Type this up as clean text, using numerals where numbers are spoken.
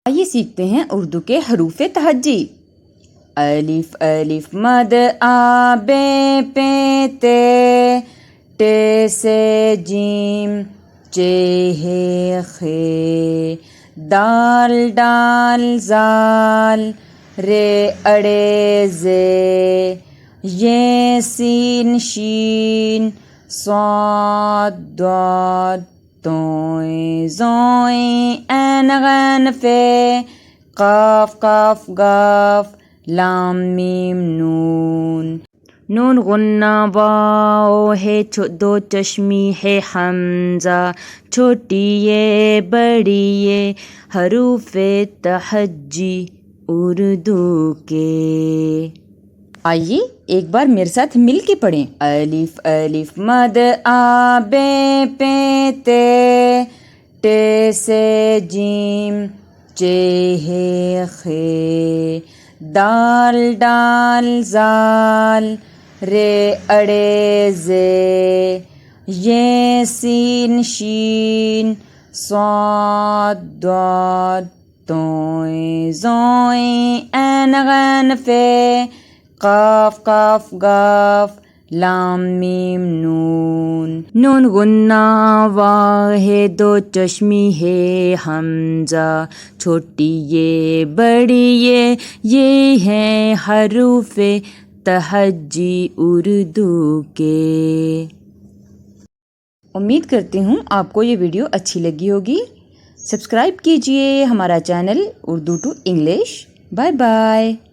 آئیے سیکھتے ہیں اردو کے حروف تہجی۔ الف الف مد آ بے پے تے، ٹے سے جیم چے ہے خے، دال ڈال زال، رے اڑے زے، یہ سین شین، صاد ضاد، توئیں زوئیں، عین غین فے، قاف قاف گاف، لام میم نون۔ نون غنہ واو ہے دو چشمی ہے حمزہ، چھوٹی یہ بڑی یہ حروف تہجی اردو کے۔ آئیے ایک بار میرے ساتھ مل کے پڑھیں۔ الف الف مد آ بے پے تے، ٹے سے جیم چے ہے خے، دال ڈال زال، رے اڑے زے، یہ سین شین، صاد ضاد، توئیں زوئیں، عین غین فے، قاف قاف گاف، لام میم نون۔ نون غنہ واو ہے دو چشمی ہے حمزہ، چھوٹی یہ بڑی یہ ہیں حروف تہجی اردو کے۔ امید کرتی ہوں آپ کو یہ ویڈیو اچھی لگی ہوگی۔ سبسکرائب کیجئے ہمارا channel Urdu to English. Bye bye.